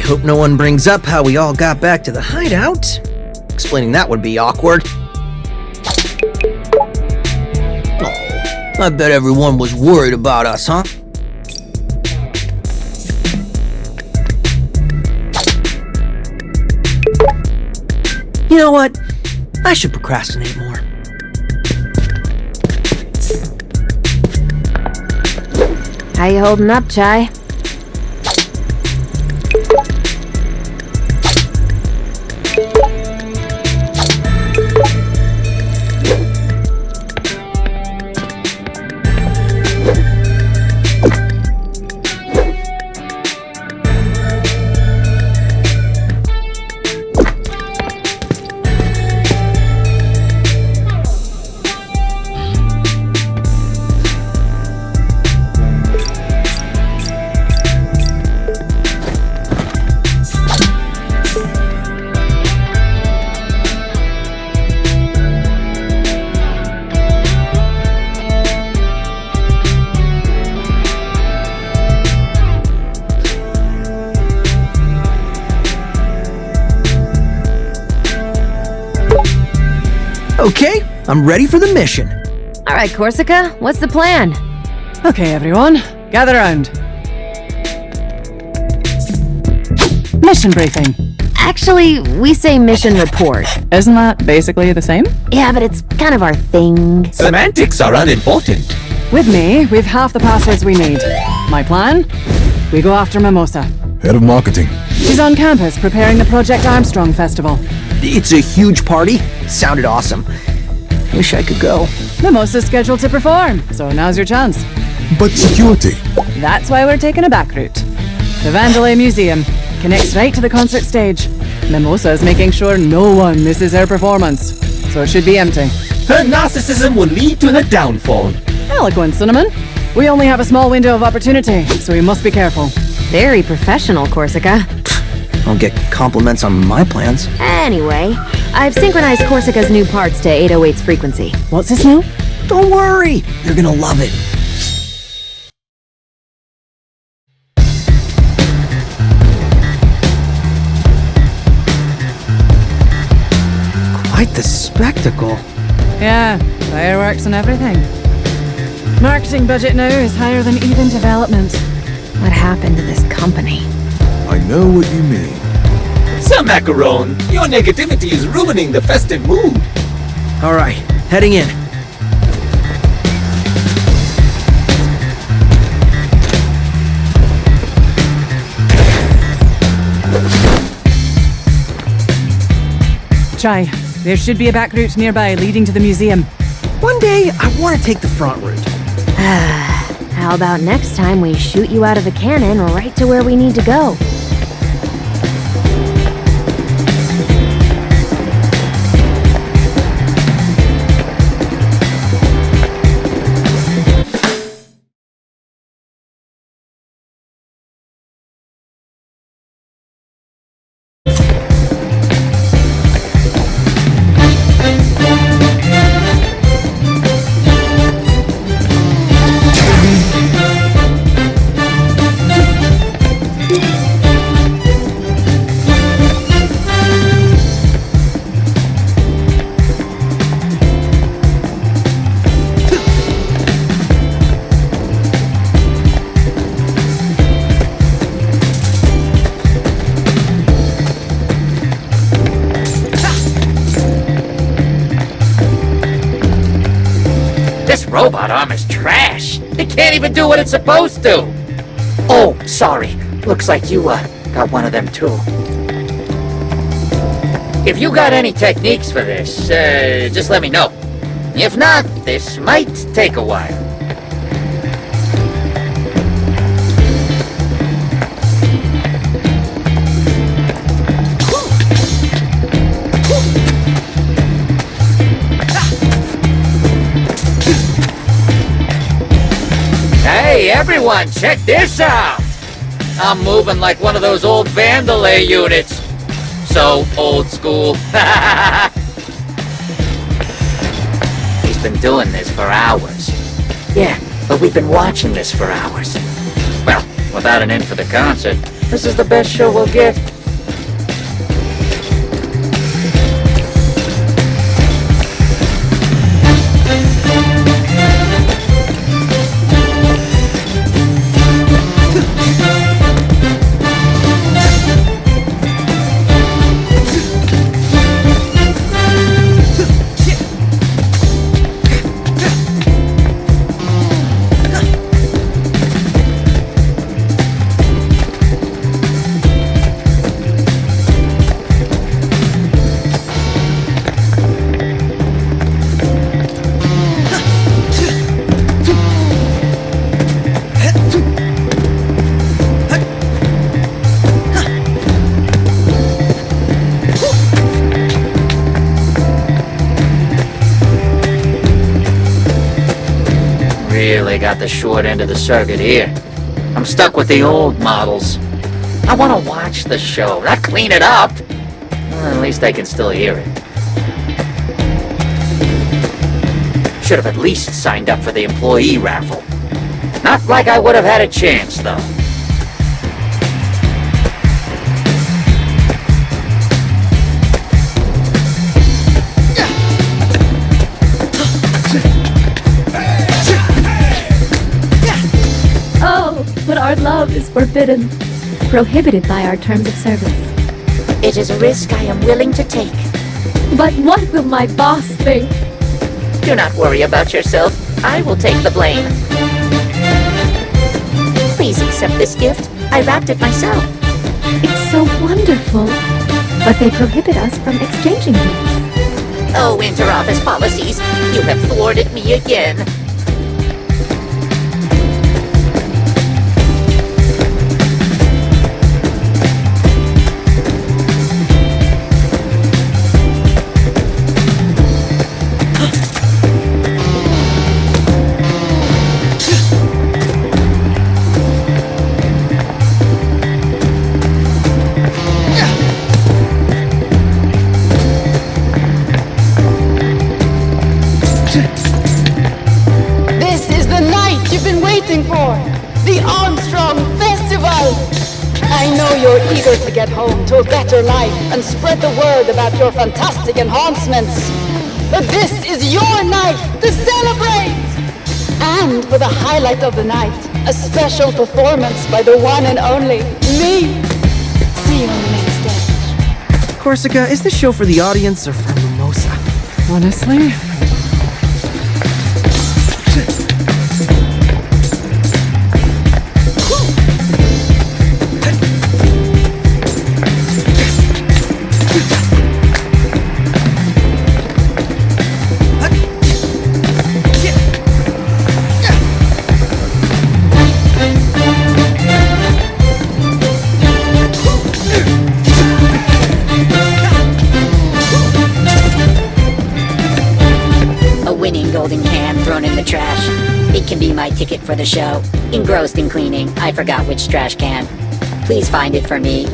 Hope no one brings up how we all got back to the hideout. Explaining that would be awkward. Oh, I bet everyone was worried about us, huh? You know what? I should procrastinate more. How you holding up, Chai? Okay, I'm ready for the mission. All right, Korsica, what's the plan? Okay, everyone, gather round. Mission briefing. Actually, we say mission report. Isn't that basically the same? Yeah, but it's kind of our thing. Semantics are unimportant. With me, we've half the passwords we need. My plan? We go after Mimosa. Head of marketing. She's on campus preparing the Project Armstrong festival. It's a huge party. Sounded awesome. Wish I could go. Mimosa's scheduled to perform, so now's your chance. But security. That's why we're taking a back route. The Vandelay Museum connects right to the concert stage. Mimosa's making sure no one misses her performance, so it should be empty. Her narcissism will lead to her downfall. Eloquent, Cinnamon. We only have a small window of opportunity, so we must be careful. Very professional, Korsica. I'll get compliments on my plans. Anyway, I've synchronized Korsica's new parts to 808's frequency. What's this new? Don't worry, you're gonna love it. Quite the spectacle. Yeah, fireworks and everything. Marketing budget now is higher than even development. What happened to this company? I know what you mean. Sir Macaron, your negativity is ruining the festive mood. All right, heading in. Chai, there should be a back route nearby leading to the museum. One day, I want to take the front route. How about next time we shoot you out of a cannon right to where we need to go? Robot arm is trash. It can't even do what it's supposed to. Oh, sorry. Looks like you, got one of them too. If you got any techniques for this, just let me know. If not, this might take a while. Hey, everyone, check this out! I'm moving like one of those old Vandelay units. So old school. He's been doing this for hours. Yeah, but we've been watching this for hours. Well, without an in for the concert, This is the best show we'll get. Really got the short end of the circuit here. I'm stuck with the old models. I want to watch the show, not clean it up. Well, at least I can still hear it. Should have at least signed up for the employee raffle. Not like I would have had a chance, though. But our love is forbidden, prohibited by our terms of service. It is a risk I am willing to take. But what will my boss think? Do not worry about yourself. I will take the blame. Please accept this gift. I wrapped it myself. It's so wonderful. But they prohibit us from exchanging gifts. Oh, inter-office policies. You have thwarted me again. The Armstrong Festival! I know you're eager to get home to a better life and spread the word about your fantastic enhancements. But this is your night to celebrate! And for the highlight of the night, a special performance by the one and only me. See you on the main stage. Korsica, is this show for the audience or for Mimosa? Honestly? Golden can thrown in the trash. It can be my ticket for the show. Engrossed in cleaning, I forgot which trash can. Please find it for me.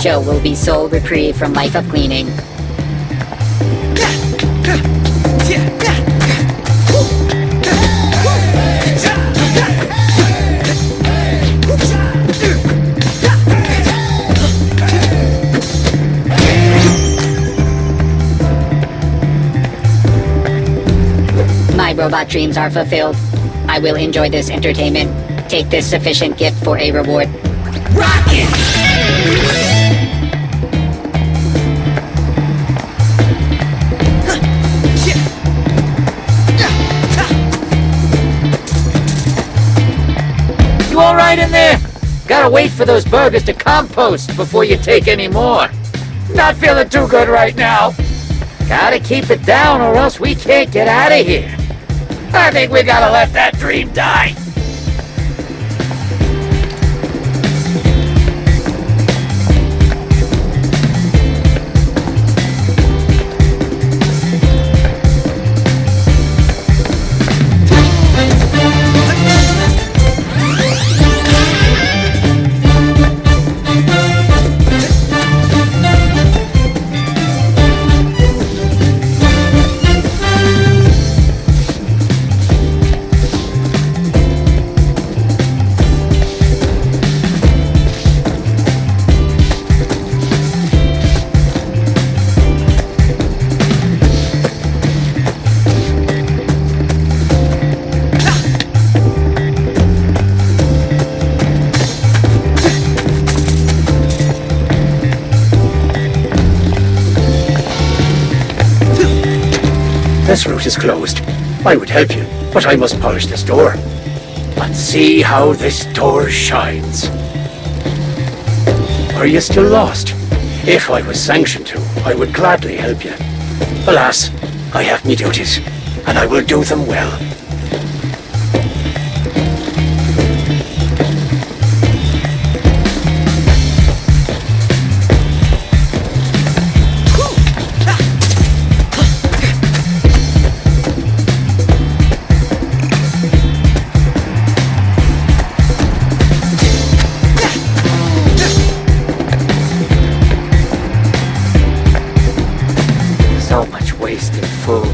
Show will be sole reprieve from life of cleaning. My robot dreams are fulfilled. I will enjoy this entertainment. Take this sufficient gift for a reward. Rocket! You all right in there? Gotta wait for those burgers to compost before you take any more. Not feeling too good right now. Gotta keep it down or else we can't get out of here. I think we gotta let that dream die. This route is closed. I would help you, but I must polish this door. And see how this door shines. Are you still lost? If I was sanctioned to, I would gladly help you. Alas, I have me duties, and I will do them well. Wasted food.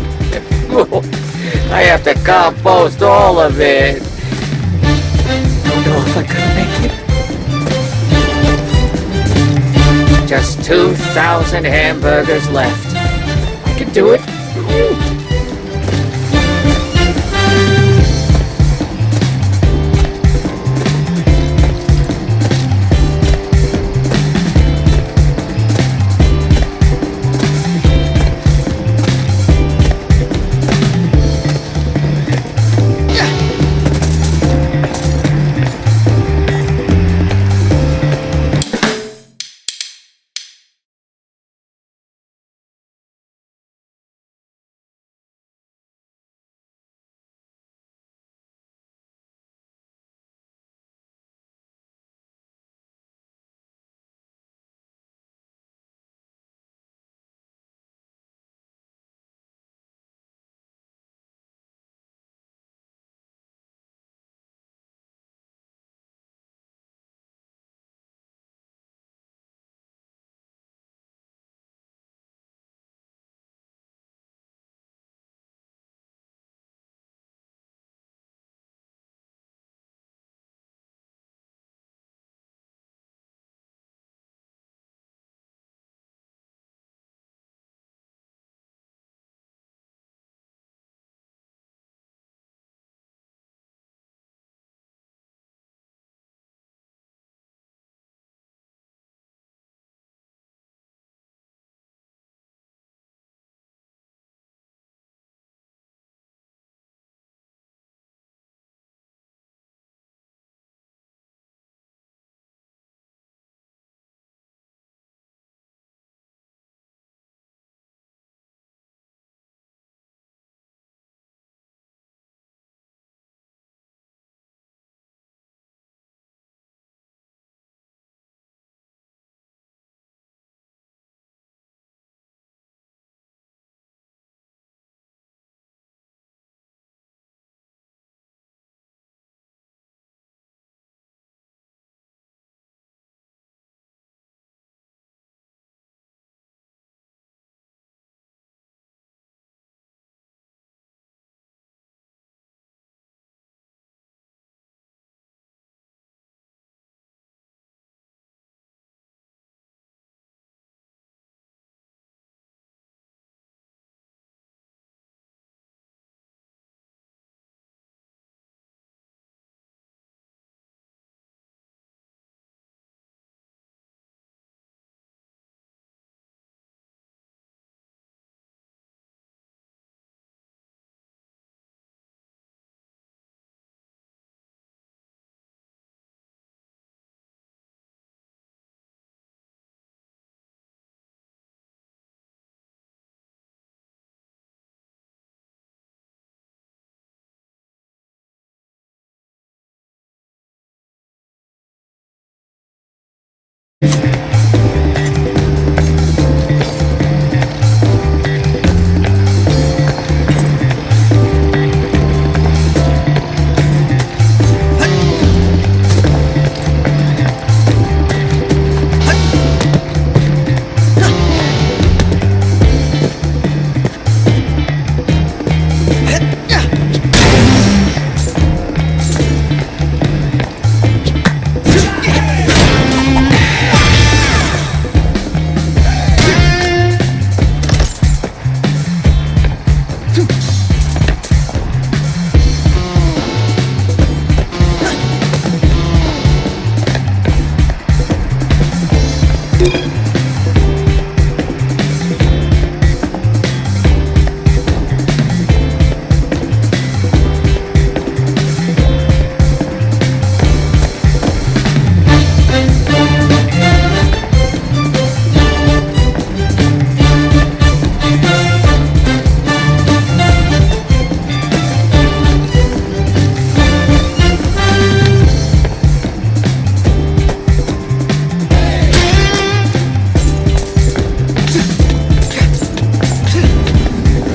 I have to compost all of it. Don't know if I'm gonna make it. Just 2,000 hamburgers left. I can do it.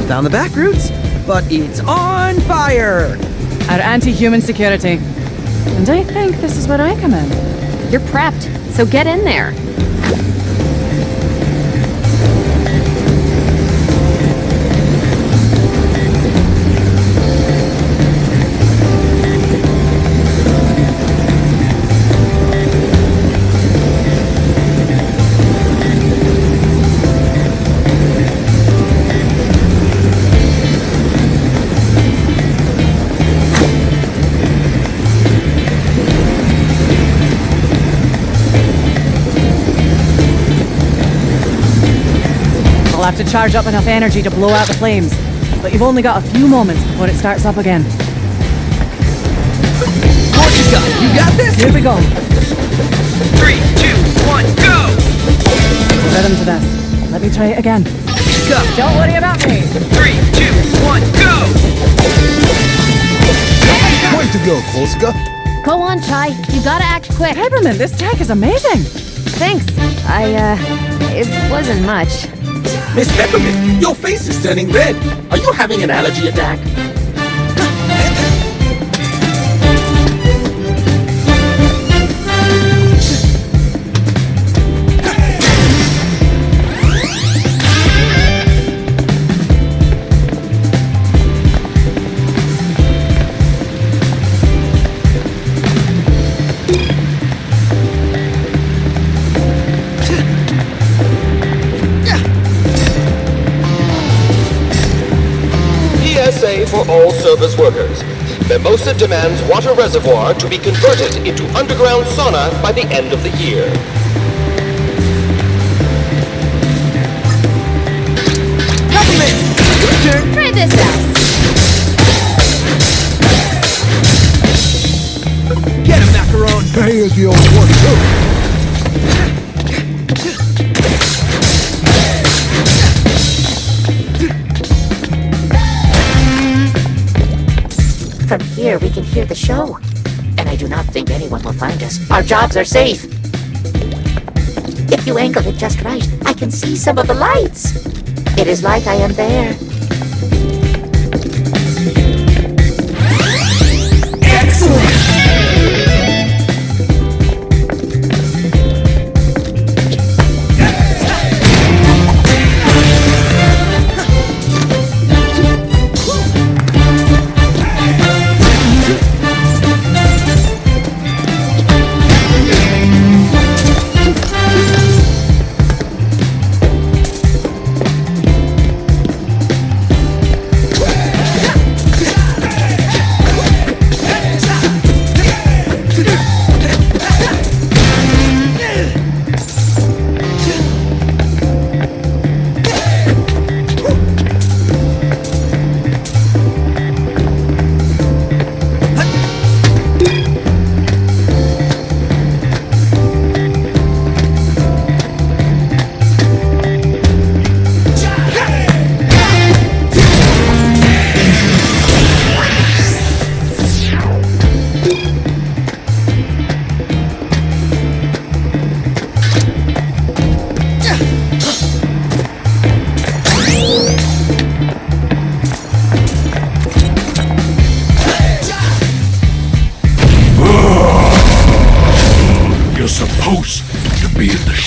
found the back routes, but it's on fire! Our anti-human security. And I think this is where I come in. You're prepped, so get in there. I'll have to charge up enough energy to blow out the flames, but you've only got a few moments before it starts up again. Korsica, you got this? Here we go. 3, 2, 1, go! Rhythm to this. Let me try it again. Go! Don't worry about me. 3, 2, 1, go! Way to go, Korsica. Go on, Chai. You gotta act quick. Peppermint, this tech is amazing. Thanks. It wasn't much. Miss Peppermint, your face is turning red. Are you having an allergy attack? PSA for all service workers. Mimosa demands water reservoir to be converted into underground sauna by the end of the year. Try this out. Get him, Macaron! Pay as you want to. From here, we can hear the show. And I do not think anyone will find us. Our jobs are safe. If you angle it just right, I can see some of the lights. It is like I am there.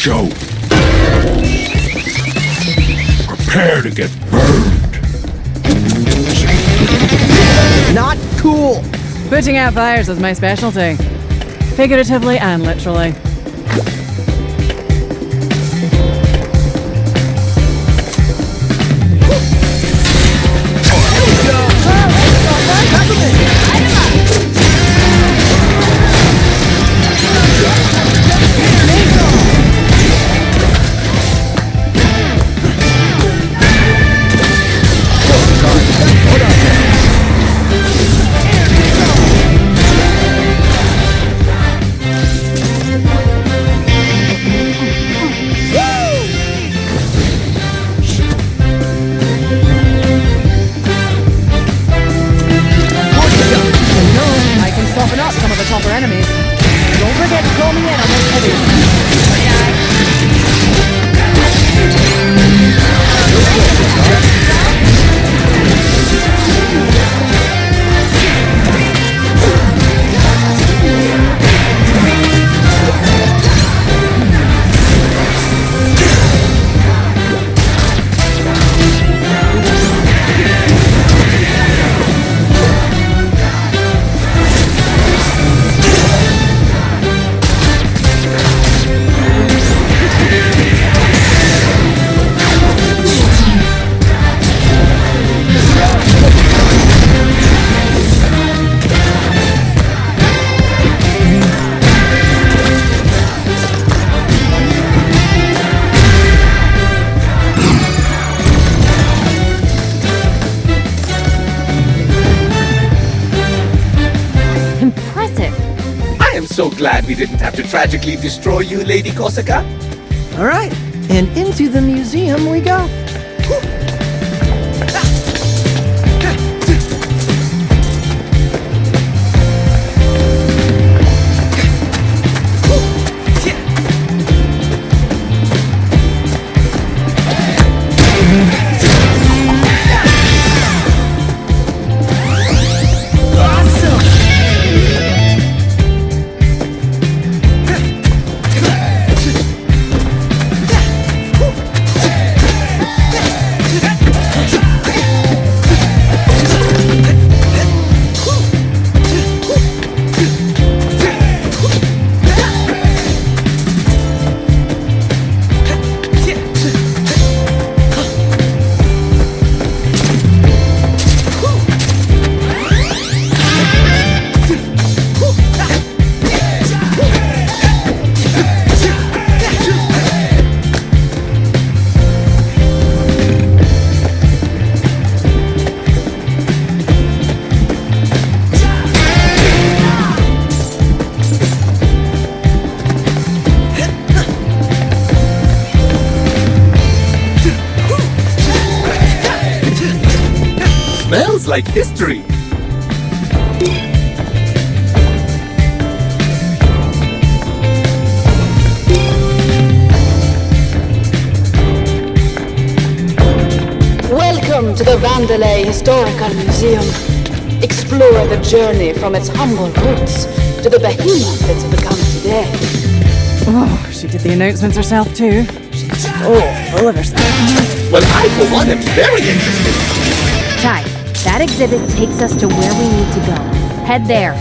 show. Prepare to get burned. Not cool! Putting out fires is my specialty. Figuratively and literally. so glad we didn't have to tragically destroy you, Lady Korsica. All right, and into the museum we go. Smells like history. Welcome to the Vandelay Historical Museum. Explore the journey from its humble roots to the behemoth it's become today. Oh, she did the announcements herself too. She's so full of herself. Well, I for one am very interested. Ty, that exhibit takes us to where we need to go. Head there.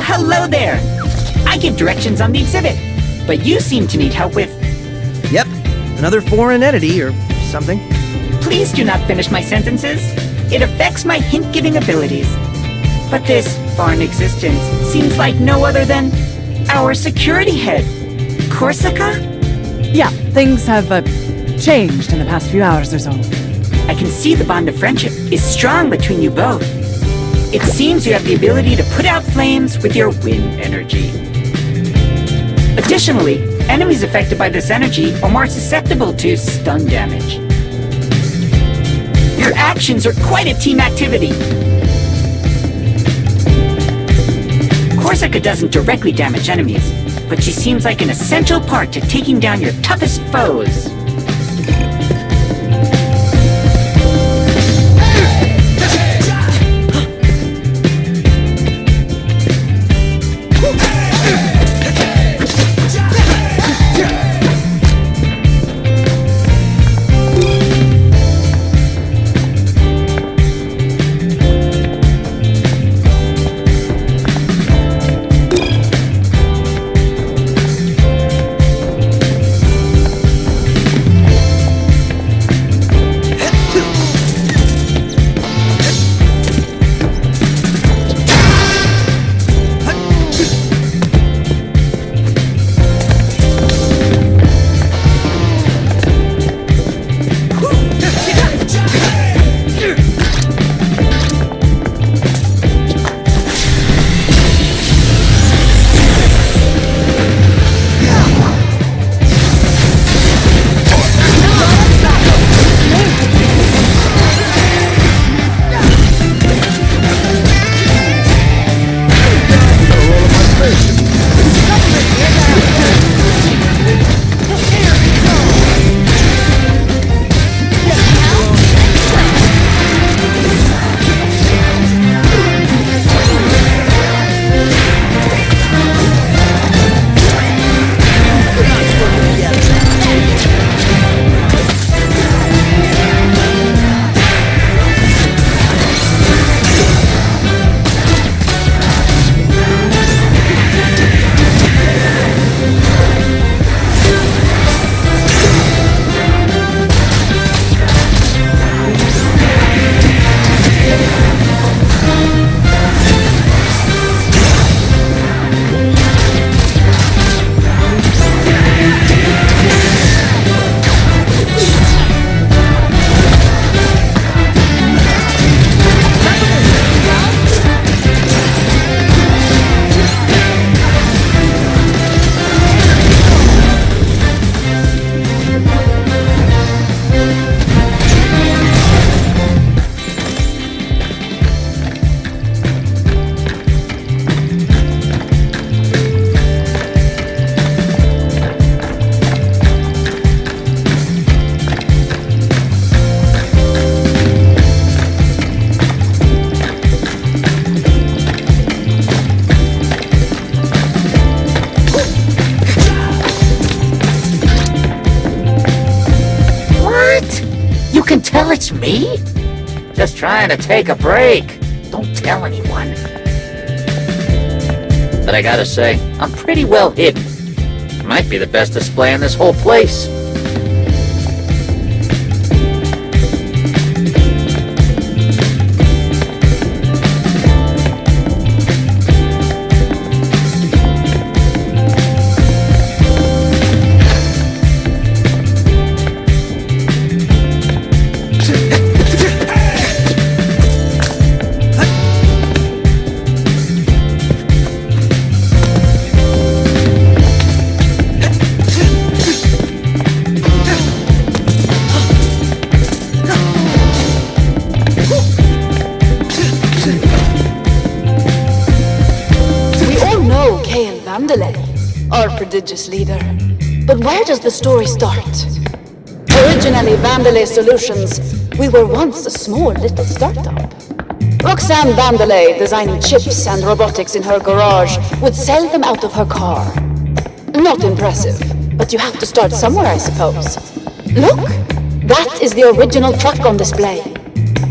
Hello there! I give directions on the exhibit, but you seem to need help with... Yep, another foreign entity or something. Please do not finish my sentences. It affects my hint-giving abilities. But this foreign existence seems like no other than our security head, Korsica? Yeah, things have changed in the past few hours or so. I can see the bond of friendship is strong between you both. It seems you have the ability to put out flames with your wind energy. Additionally, enemies affected by this energy are more susceptible to stun damage. Your actions are quite a team activity. Korsica doesn't directly damage enemies, but she seems like an essential part to taking down your toughest foes. can tell it's me? Just trying to take a break. Don't tell anyone. But I gotta say, I'm pretty well hidden. Might be the best display in this whole place. Vandelay, our prodigious leader. But where does the story start? Originally Vandelay Solutions, we were once a small little startup. Roxanne Vandelay, designing chips and robotics in her garage, would sell them out of her car. Not impressive, but you have to start somewhere, I suppose. Look, that is the original truck on display.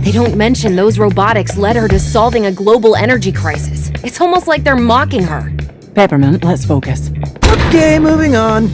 They don't mention those robotics led her to solving a global energy crisis. It's almost like they're mocking her. Peppermint, let's focus. Okay, moving on.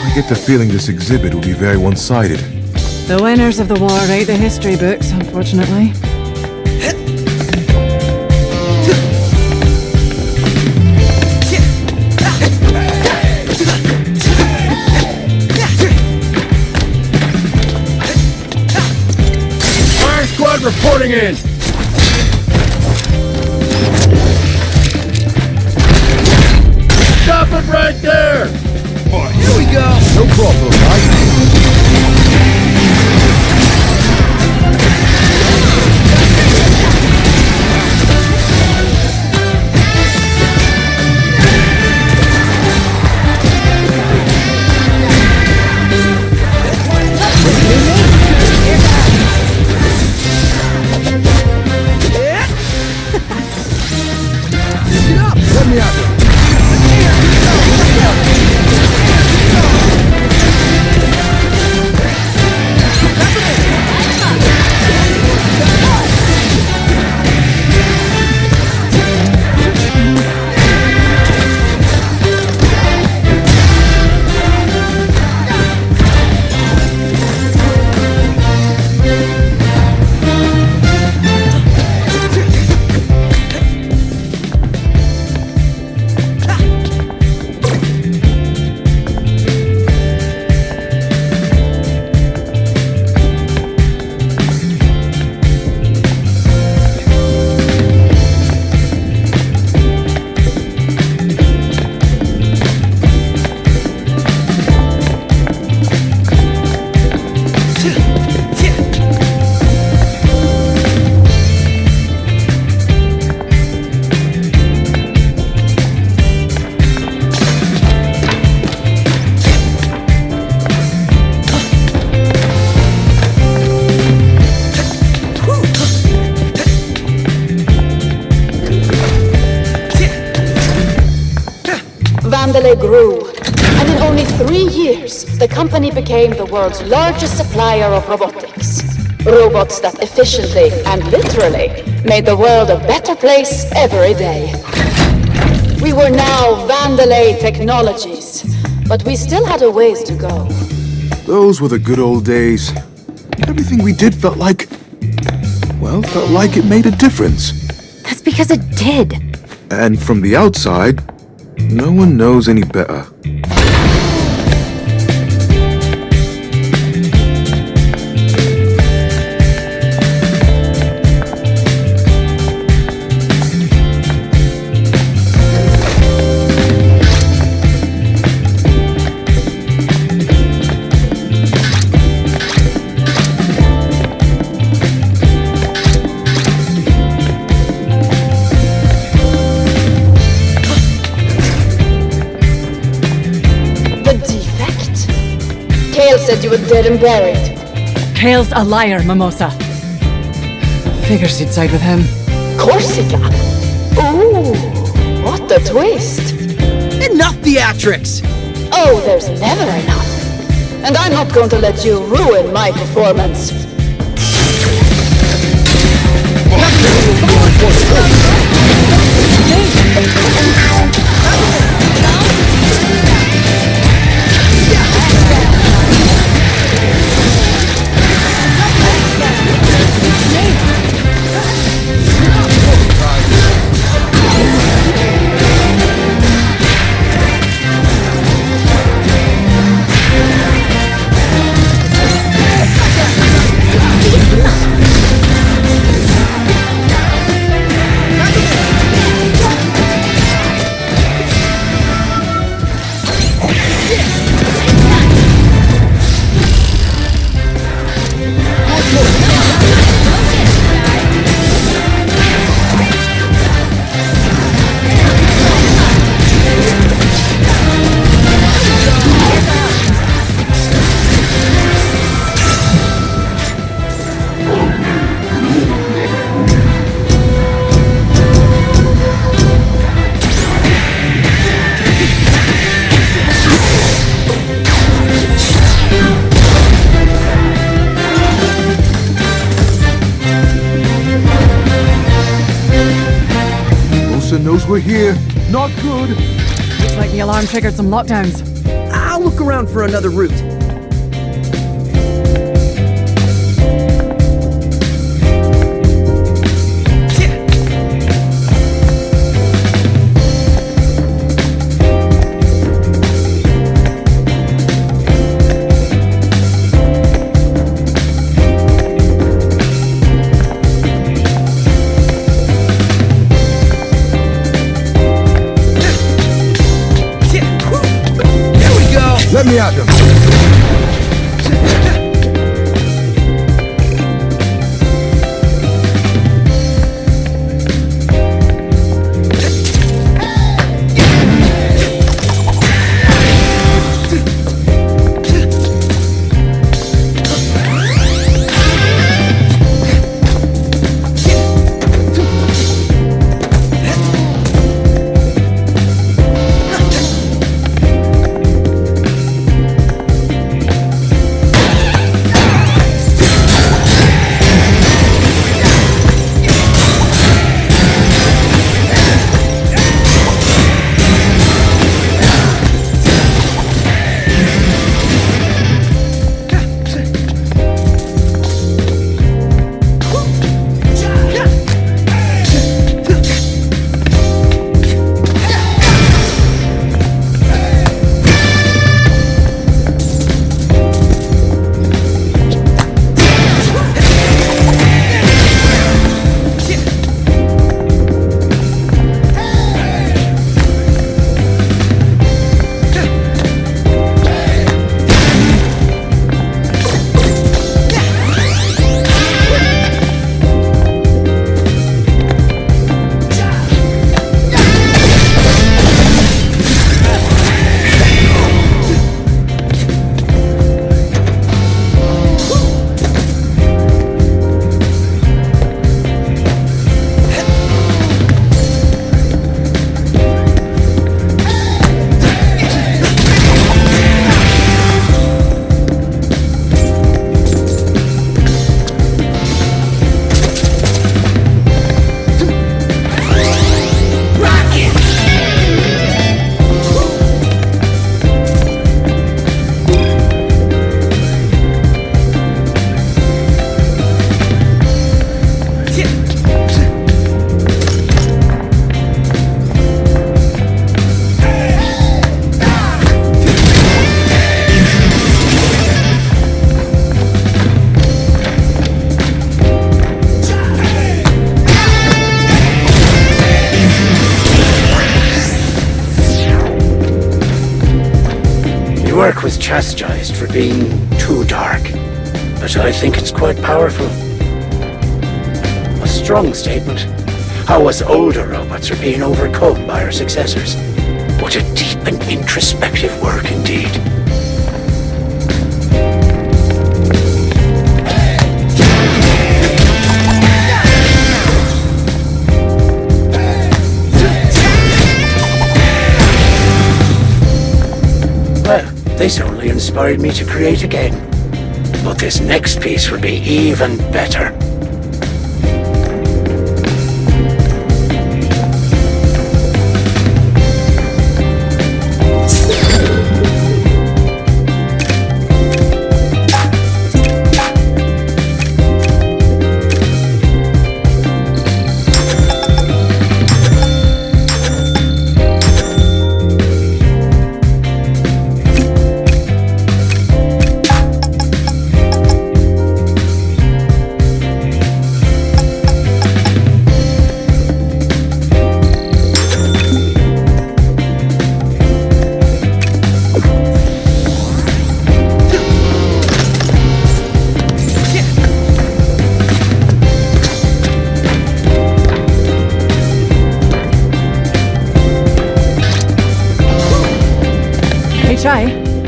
I get the feeling this exhibit will be very one-sided. The winners of the war write the history books, unfortunately. Fire squad reporting in! Stop it right there! Here we go! No problem, Mike. Get up! Let me out there. Vandelay grew, and in only 3 years, the company became the world's largest supplier of robotics. Robots that efficiently and literally made the world a better place every day. We were now Vandelay Technologies, but we still had a ways to go. Those were the good old days. Everything we did felt like it made a difference. That's because it did. And from the outside, no one knows any better. Said you were dead and buried. Kale's a liar, Mimosa. Figures you'd side with him. Korsica? Ooh, what a twist. Enough theatrics! Oh, there's never enough. And I'm not going to let you ruin my performance. Knows we're here. Not good. Looks like the alarm triggered some lockdowns. I'll look around for another route. Let me at them. work was chastised for being too dark, but I think it's quite powerful. A strong statement. How us older robots are being overcome by our successors. What a deep and introspective work indeed. Well, this only inspired me to create again. But this next piece will be even better.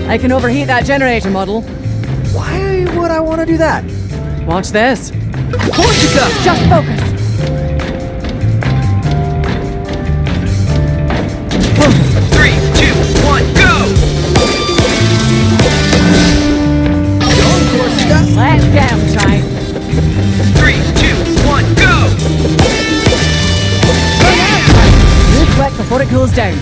I can overheat that generator model. Why would I want to do that? Watch this. Korsica! Just focus. 3, 2, 1, go! Go, Korsica! Let's get him, Chai. 3, 2, 1, go! Move quick before it cools down.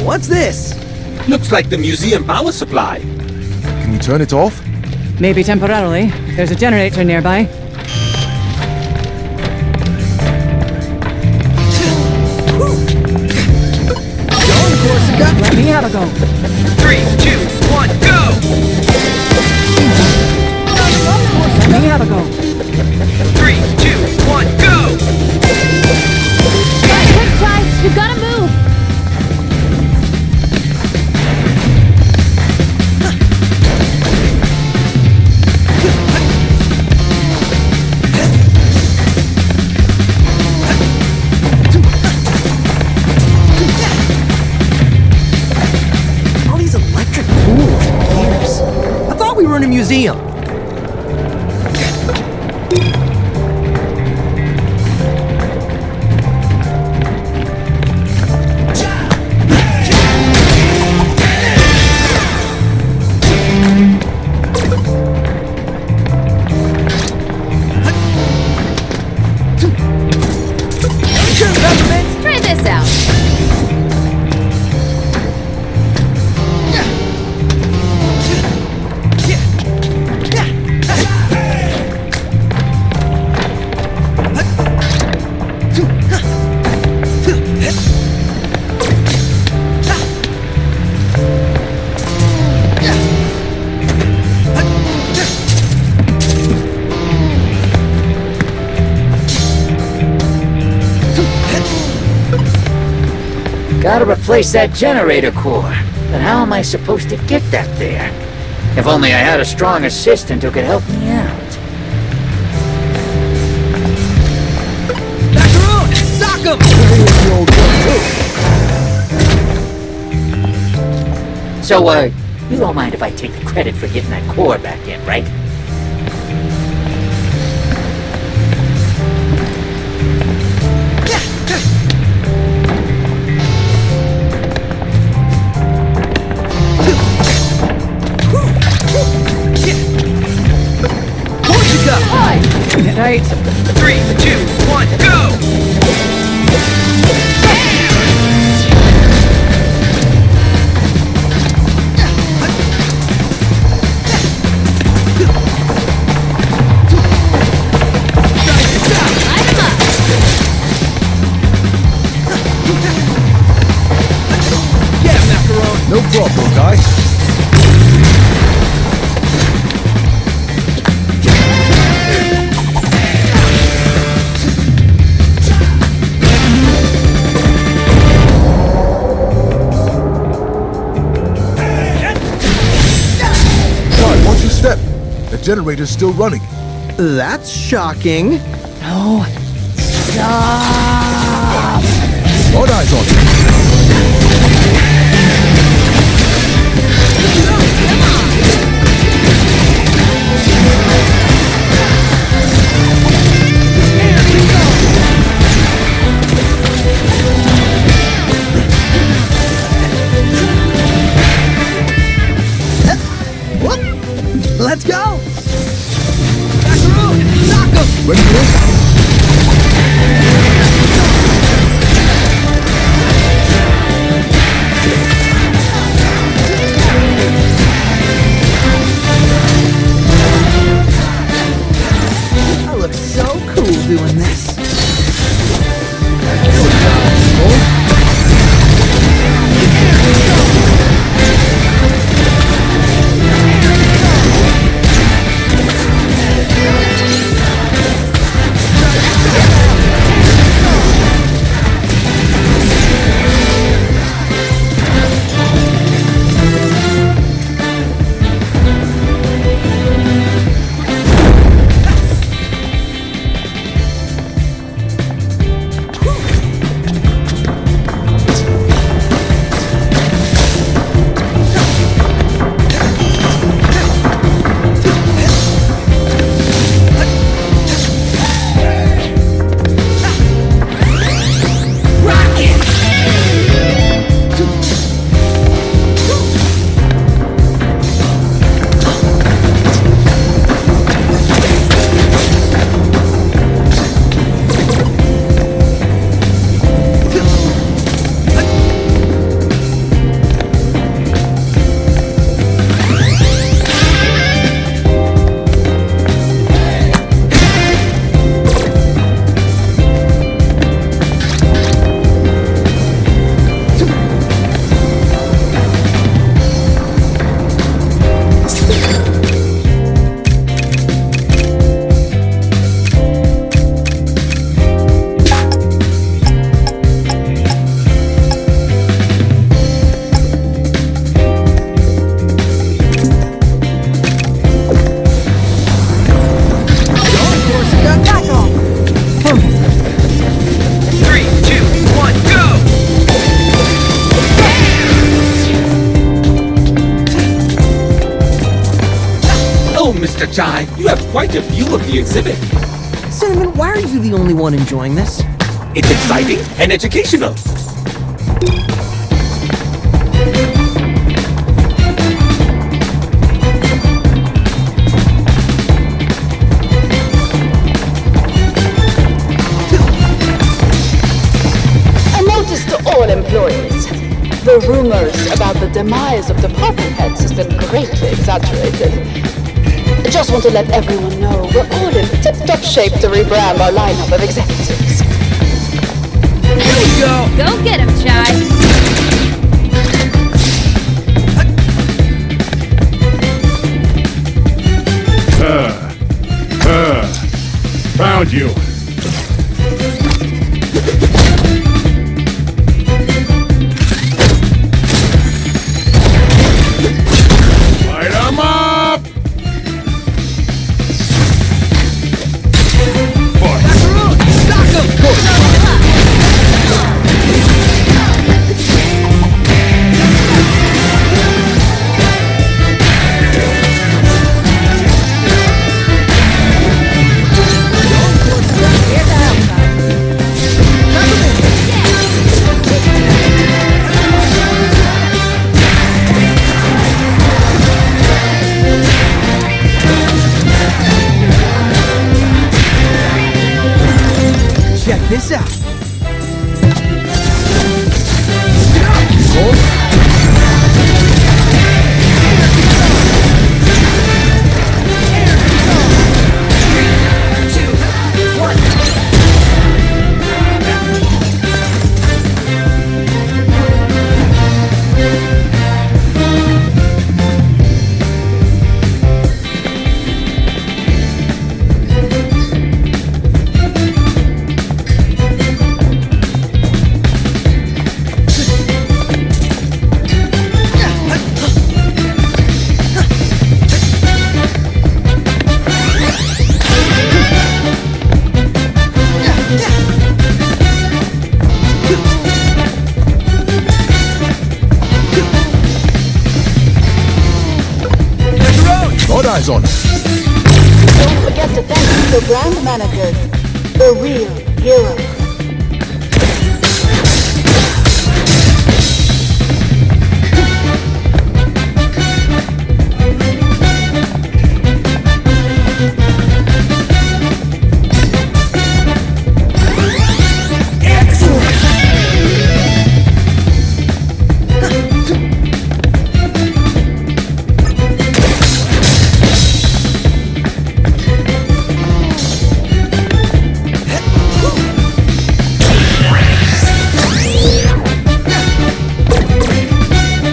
What's this? Looks like the museum power supply. Can we turn it off? Maybe temporarily. There's a generator nearby. Go, Korsica! Let me have a go. 3, 2, 1, go! Let me have a go. 3, 2, 1, go! Quick, Ty! You gotta move! we were in a museum. Try this out. Gotta replace that generator core. But how am I supposed to get that there? If only I had a strong assistant who could help me out. Macaroon! Sock him! So, you don't mind if I take the credit for getting that core back in, right? Korsica! Get right. 3, 2, 1, go! Yeah, Macaron! No problem, guy. Sorry, watch your step. The generator's still running. That's shocking. No. All eyes on you. Let's go! Macaroon! Sock him! Ready for this? I look so cool doing this. Mr. Chai. You have quite a view of the exhibit. Cinnamon, why are you the only one enjoying this? It's exciting and educational. A notice to all employees. The rumors about the demise of department heads has been greatly exaggerated. I just want to let everyone know we're all in tip-top shape to rebrand our lineup of executives. Here we go! Go get him, Chai! Found you. Light 'em up! Check this out. Got eyes on it. Don't forget to thank the brand manager, the real hero.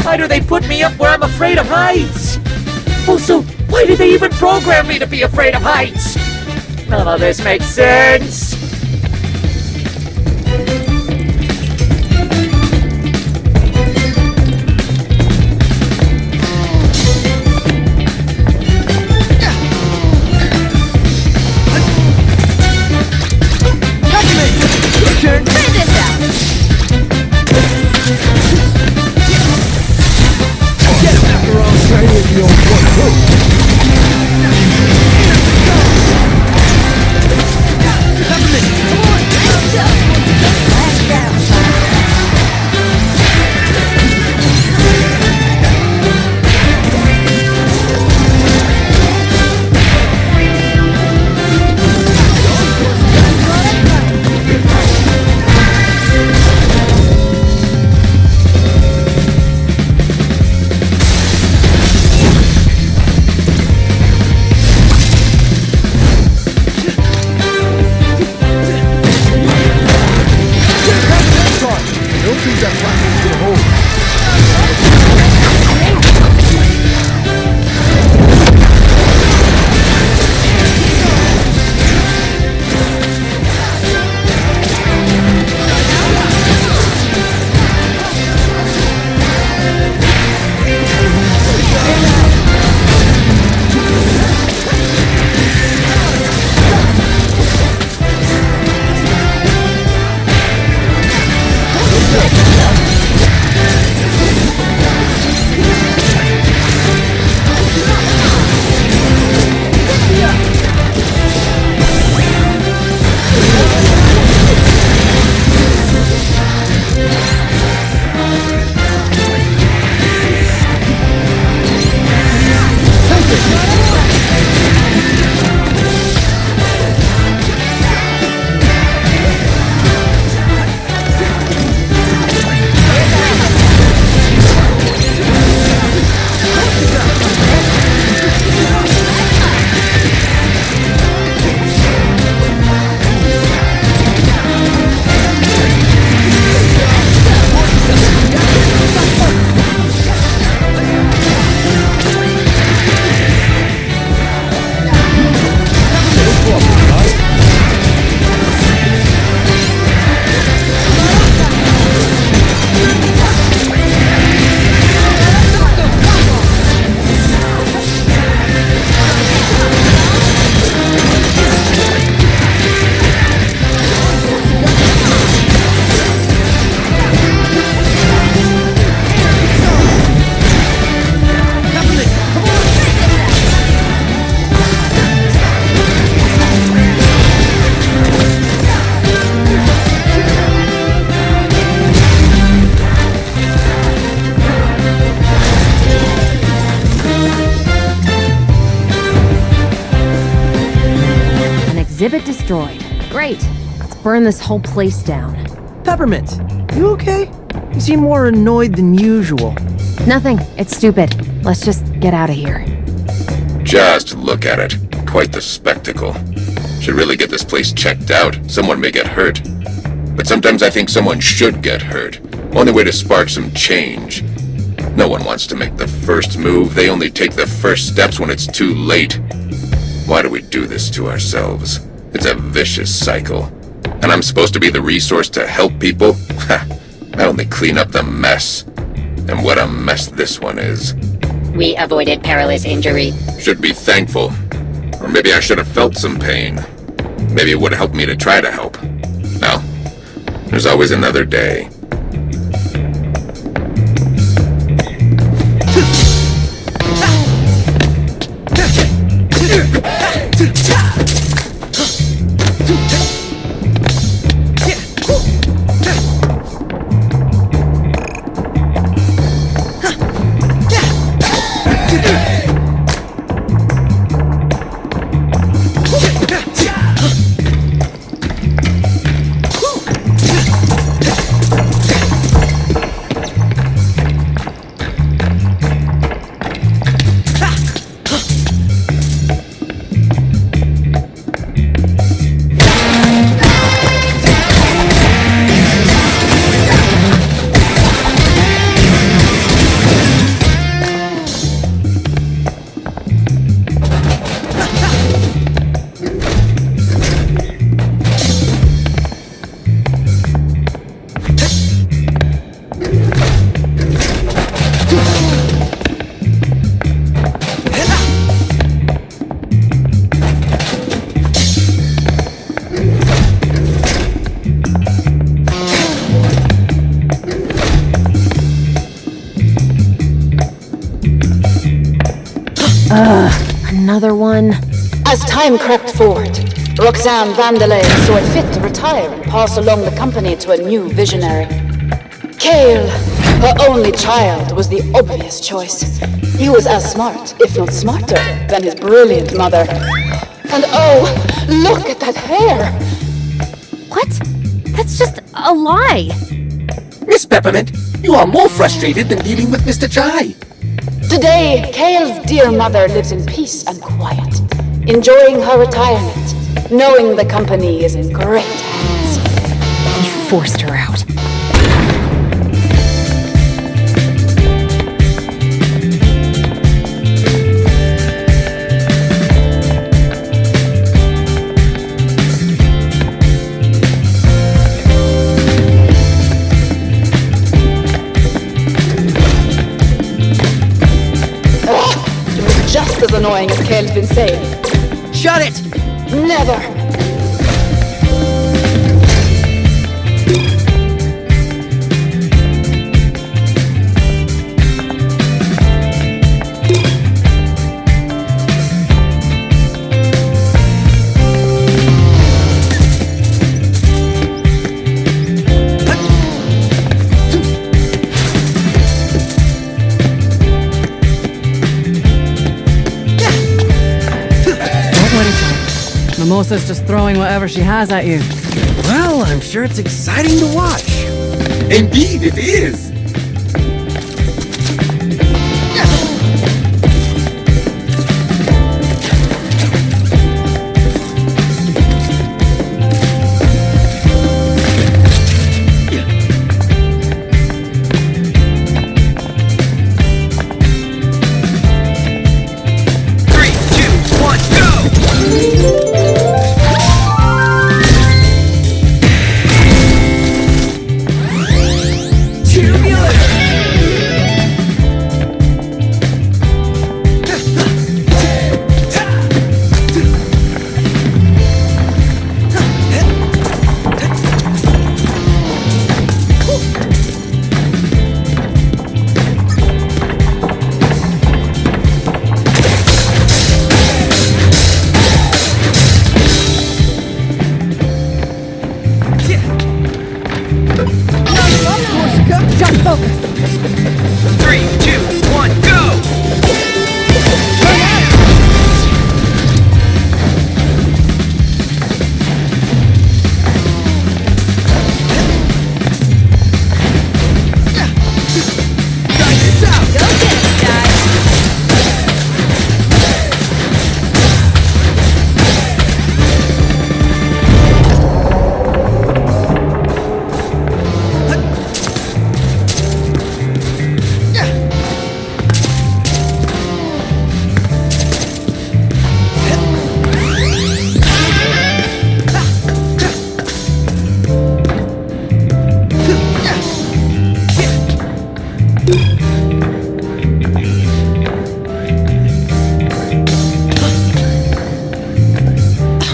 Why do they put me up where I'm afraid of heights? Also, why did they even program me to be afraid of heights? None of this makes sense. Try this out! Get him, Macaron! Tell you if you don't want to. exhibit destroyed. Great. Let's burn this whole place down. Peppermint, you okay? You seem more annoyed than usual. Nothing. It's stupid. Let's just get out of here. Just look at it. Quite the spectacle. Should really get this place checked out. Someone may get hurt. But sometimes I think someone should get hurt. Only way to spark some change. No one wants to make the first move. They only take the first steps when it's too late. Why do we do this to ourselves? It's a vicious cycle. And I'm supposed to be the resource to help people? Ha! I only clean up the mess. And what a mess this one is. We avoided perilous injury. Should be thankful. Or maybe I should have felt some pain. Maybe it would have helped me to try to help. Well, there's always another day. Another one. As time crept forward, Roxanne Vandelay saw it fit to retire and pass along the company to a new visionary. Cale, her only child, was the obvious choice. He was as smart, if not smarter, than his brilliant mother. And oh, look at that hair! What? That's just a lie. Miss Peppermint, you are more frustrated than dealing with Mr. Chai. Today, Cale's dear mother lives in peace and quiet, enjoying her retirement, knowing the company is in great hands. He forced her out. Just as annoying as Cale's been saying. Shut it! Never! Mimosa's just throwing whatever she has at you. Well, I'm sure it's exciting to watch. Indeed it is.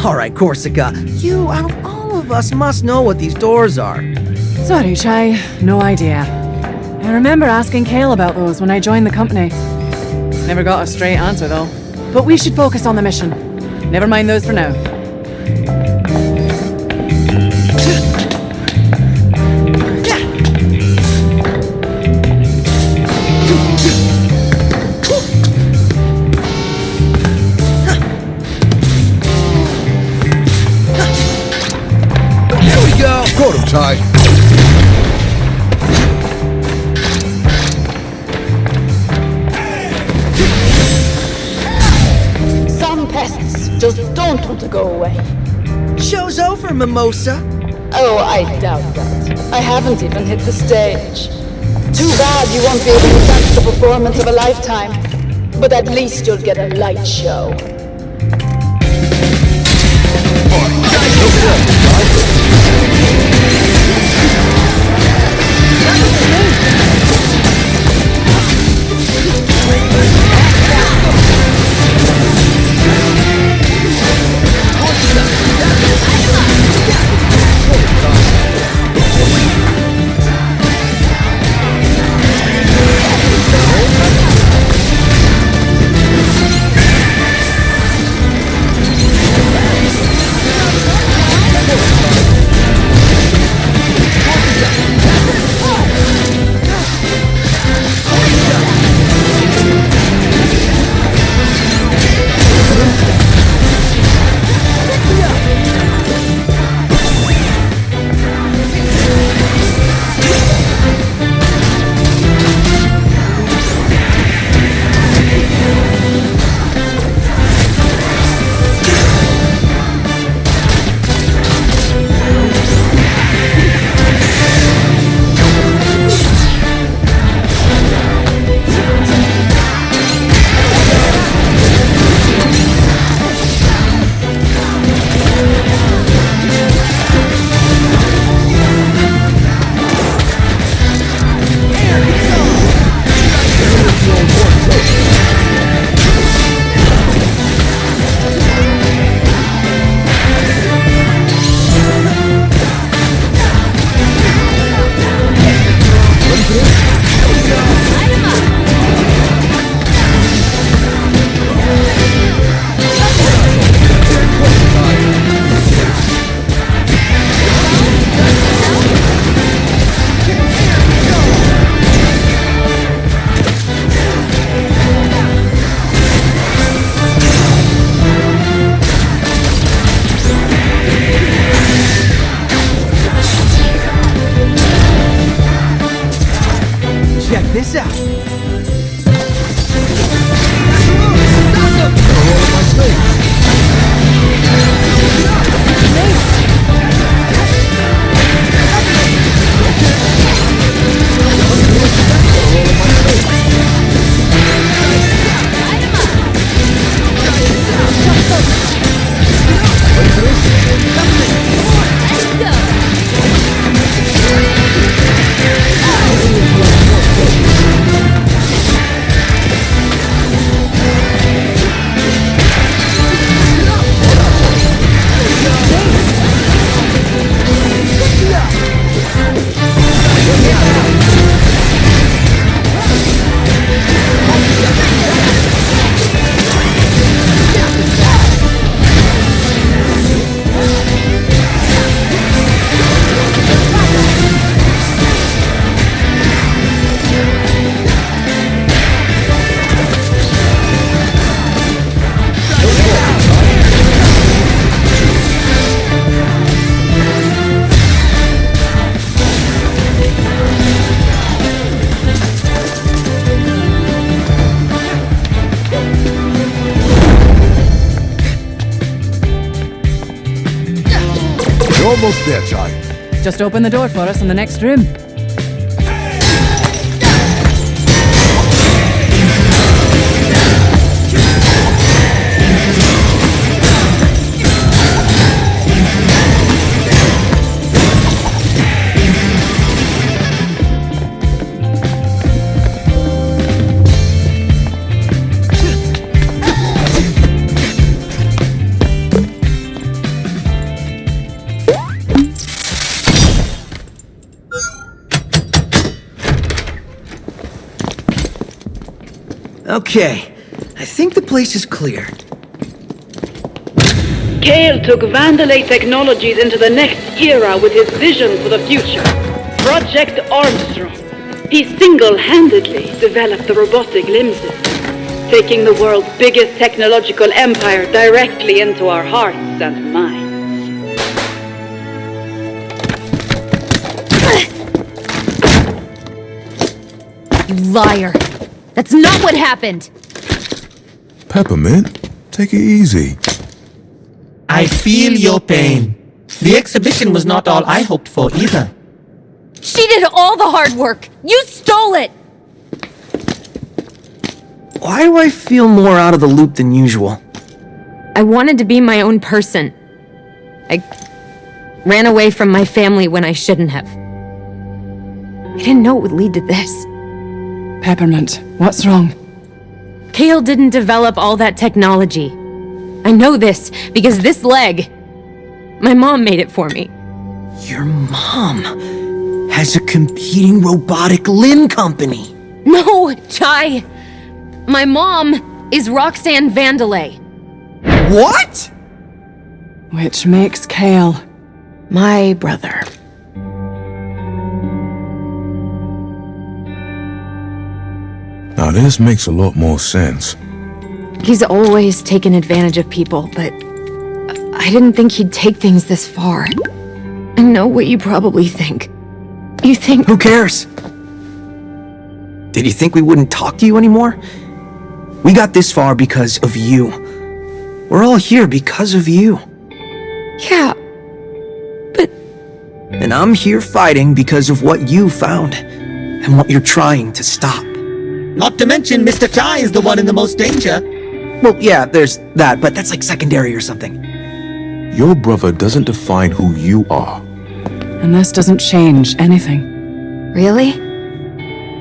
Alright, Korsica, you, out of all of us, must know what these doors are. Sorry, Chai. No idea. I remember asking Kale about those when I joined the company. Never got a straight answer, though. But we should focus on the mission. Never mind those for now. Here we go! Got him, Ty. Some pests just don't want to go away. Show's over, Mimosa. Oh, I doubt that. I haven't even hit the stage. Too bad you won't be able to catch the performance of a lifetime. But at least you'll get a light show. Check this out. Almost there, Chai. Just open the door for us in the next room. Okay, I think the place is clear. Kale took Vandelay technologies into the next era with his vision for the future. Project Armstrong. He single-handedly developed the robotic limb system, taking the world's biggest technological empire directly into our hearts and minds. You liar! That's not what happened! Peppermint, take it easy. I feel your pain. The exhibition was not all I hoped for either. She did all the hard work! You stole it! Why do I feel more out of the loop than usual? I wanted to be my own person. I ran away from my family when I shouldn't have. I didn't know it would lead to this. Peppermint, what's wrong? Kale didn't develop all that technology. I know this because this leg... My mom made it for me. Your mom has a competing robotic limb company. No, Chai! My mom is Roxanne Vandelay. What? Which makes Kale my brother. Now this makes a lot more sense. He's always taken advantage of people, but I didn't think he'd take things this far. I know what you probably think. You think... Who cares? Did you think we wouldn't talk to you anymore? We got this far because of you. We're all here because of you. Yeah, but... And I'm here fighting because of what you found, and what you're trying to stop. Not to mention Mr. Chai is the one in the most danger. Well, yeah, there's that, but that's like secondary or something. Your brother doesn't define who you are. And this doesn't change anything. Really?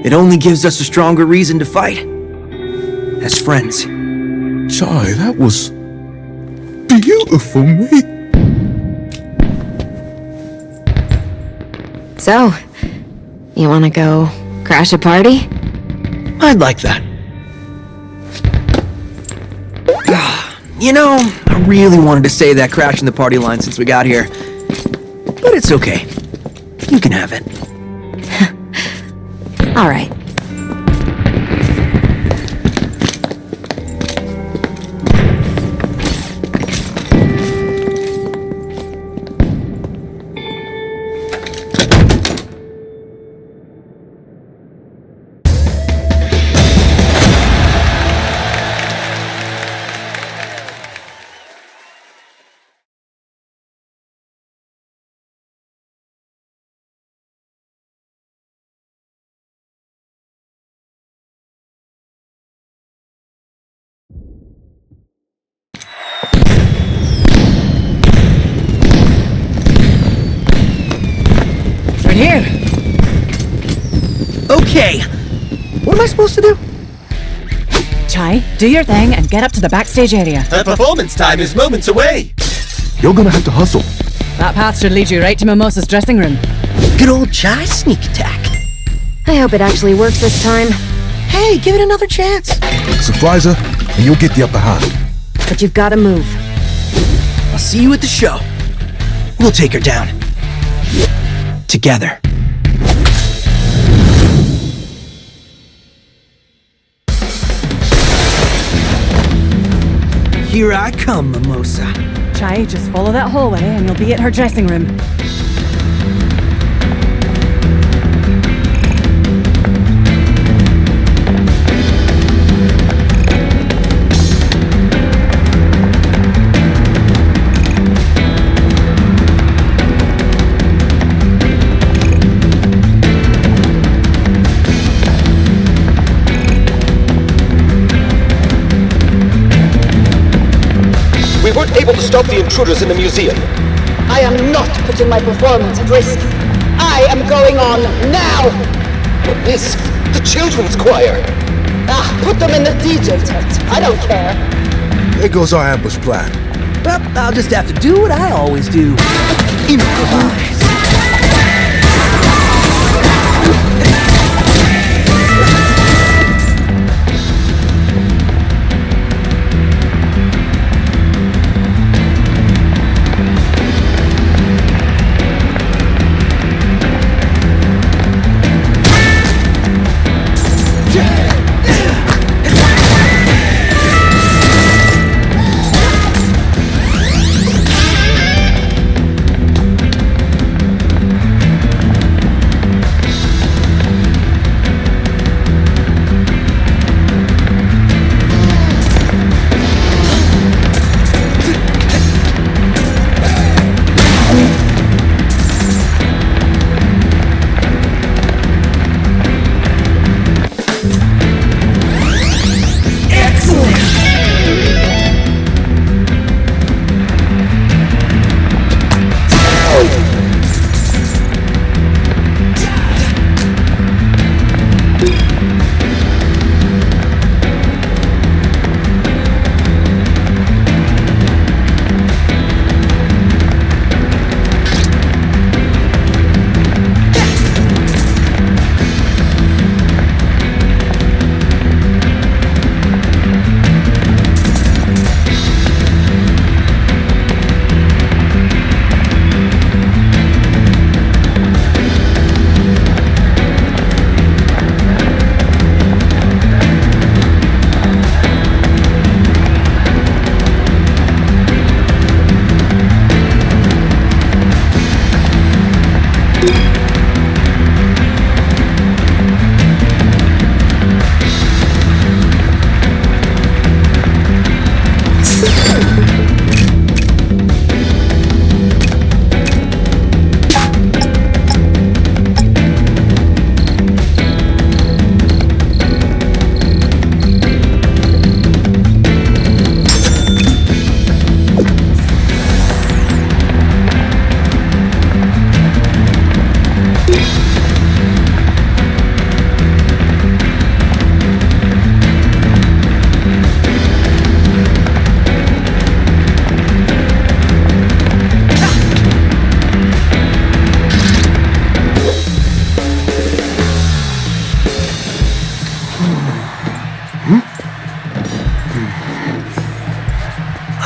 It only gives us a stronger reason to fight. As friends. Chai, that was... beautiful, mate. So, you wanna go crash a party? I'd like that. You know, I really wanted to say that crashing the party line since we got here. But it's okay. You can have it. All right. Here. Okay. What am I supposed to do? Chai, do your thing and get up to the backstage area. Her performance time is moments away. You're gonna have to hustle. That path should lead you right to Mimosa's dressing room. Good old Chai sneak attack. I hope it actually works this time. Hey, give it another chance. Surprise her, and you'll get the upper hand. But you've gotta move. I'll see you at the show. We'll take her down. Together. Here I come, Mimosa. Chai, just follow that hallway and you'll be at her dressing room. We weren't able to stop the intruders in the museum. I am not putting my performance at risk. I am going on now! But miss, the children's choir. Put them in the DJ tent. I don't care. There goes our ambush plan. Well, I'll just have to do what I always do. Improvise.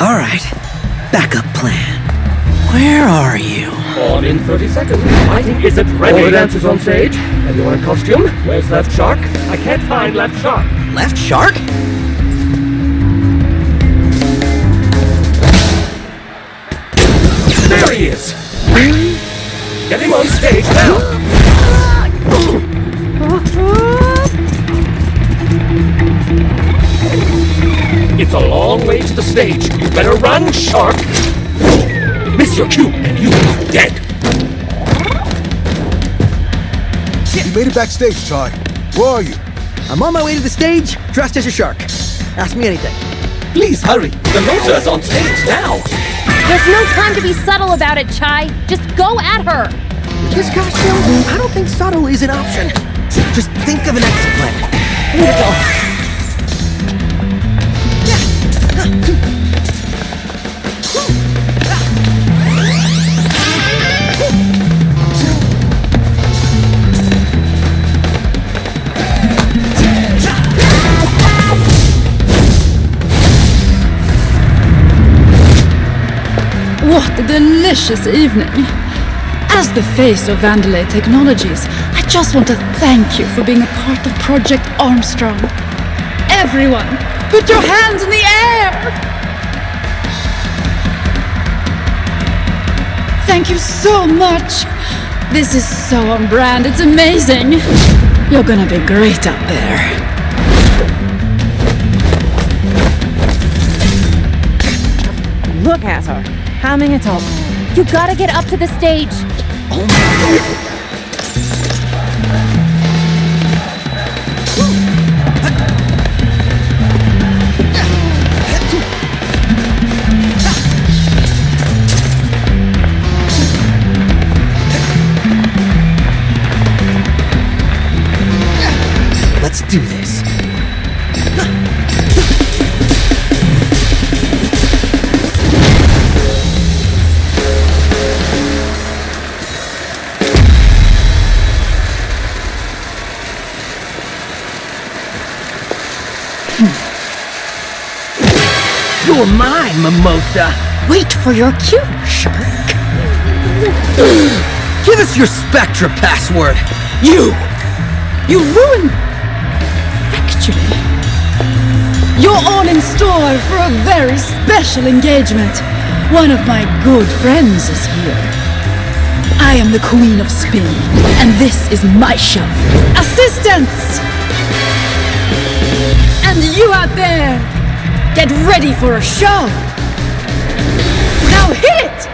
All right. Backup plan. Where are you? On in 30 seconds. I think is it ready? All the dancers on stage. Everyone in costume. Where's Left Shark? I can't find Left Shark. Left Shark? There he is. Get him on stage now. It's a long way to the stage. You better run, Shark. Miss your cue, and you are dead. You made it backstage, Ty. Where are you? I'm on my way to the stage, dressed as a shark. Ask me anything. Please hurry. The Mimosa's on stage now. There's no time to be subtle about it, Chai. Just go at her. This costume, I don't think subtle is an option. Just think of an exit plan. Here we go. What a delicious evening. As the face of Vandelay Technologies, I just want to thank you for being a part of Project Armstrong. Everyone, put your hands in the air! Thank you so much. This is so on brand, it's amazing. You're gonna be great up there. Look at her, hamming it up. You gotta get up to the stage. Oh my. Let's do this. You're mine, Mimosa. Wait for your cue, Shark. Give us your Spectra password. You ruined. Actually, you're all in store for a very special engagement. One of my good friends is here. I am the Queen of Spin, and this is my show. Assistants! And you out there, get ready for a show. Now hit it!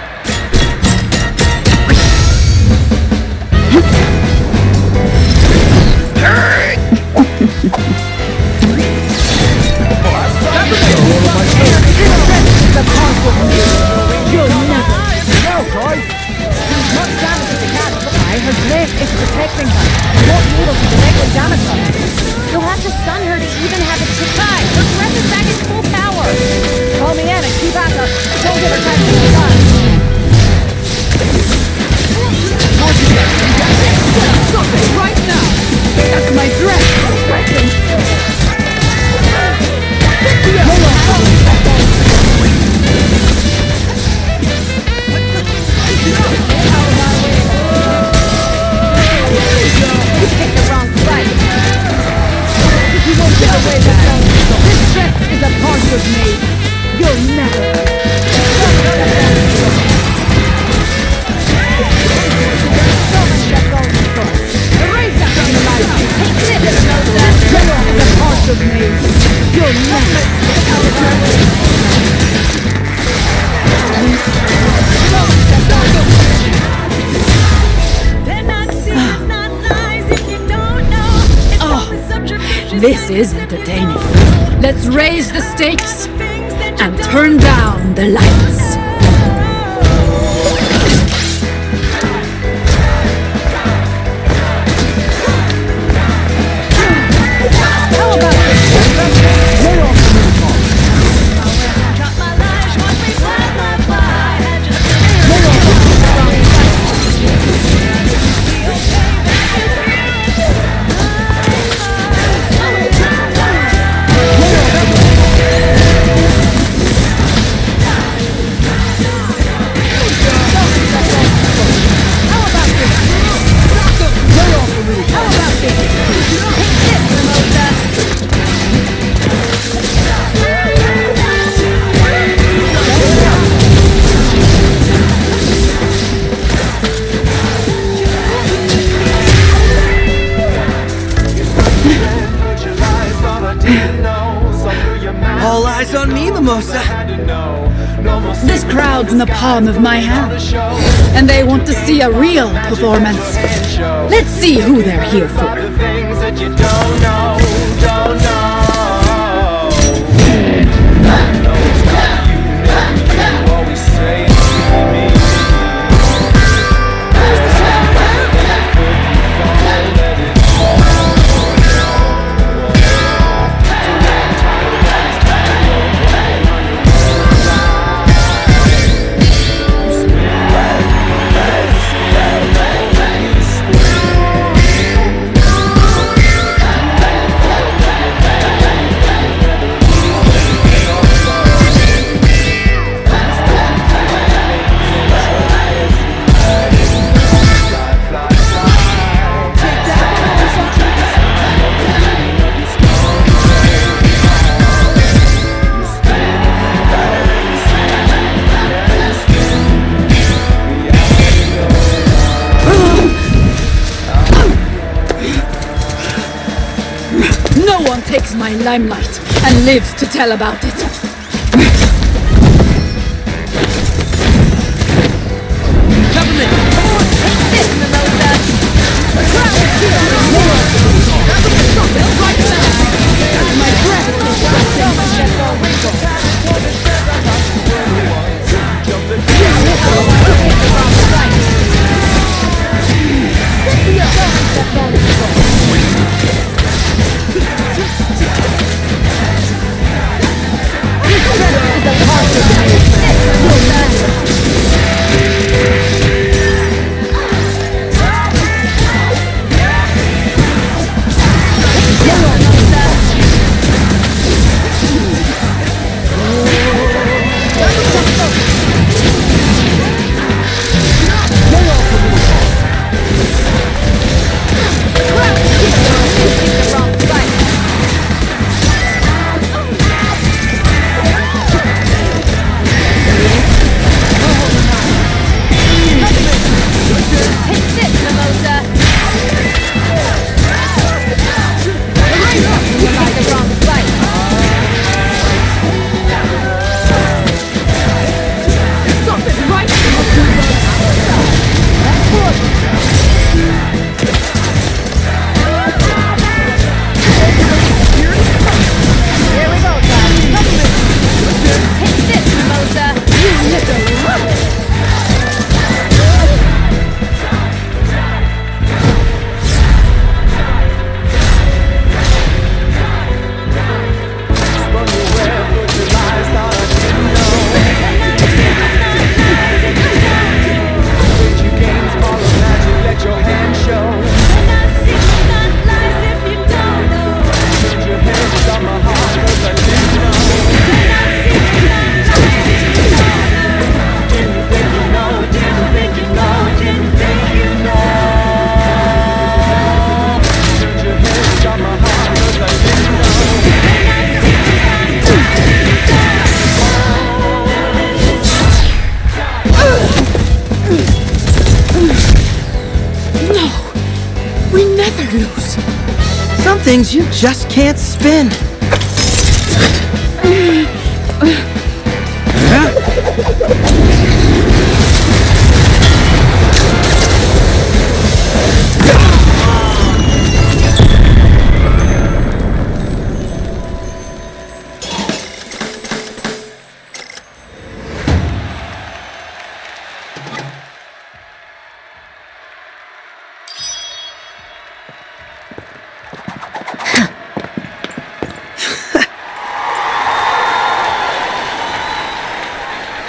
Her blade is protecting her. You won't be able to directly damage her. You'll have to stun her to even have it to tie. Her breath is back in full power. Call me in and keep at her. Don't give her time to respond. Stop it right now! That's my dress! You picked the wrong fight. You won't get away with that. This dress is a part of me. You'll never. Erase that from the life. Take this. This dress is a part of me. You'll never. This is entertaining. Let's raise the stakes and turn down the lights. How about This crowd's in the palm of my hand, and they want to see a real performance. Let's see who they're here for. No one takes my limelight and lives to tell about it. Cover me! Take this, Mimosa! Some things you just can't spin.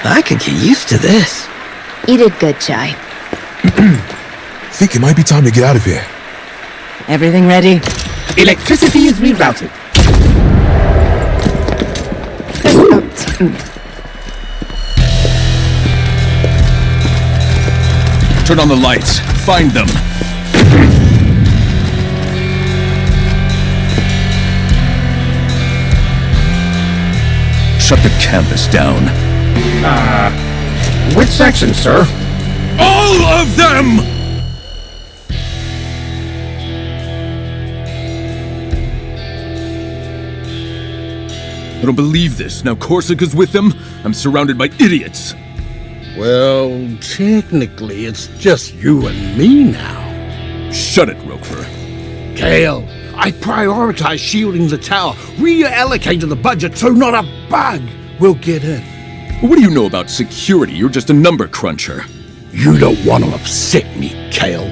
I could get used to this. You did good, Chai. Think it might be time to get out of here. Everything ready? Electricity is rerouted. Turn on the lights. Find them. Shut the campus down. Which section, sir? All of them! I don't believe this. Now Korsica's with them. I'm surrounded by idiots. Well, technically, it's just you and me now. Shut it, Roquefort. Kale, I prioritize shielding the tower, reallocated the budget so not a bug will get in. What do you know about security? You're just a number cruncher. You don't want to upset me, Kale.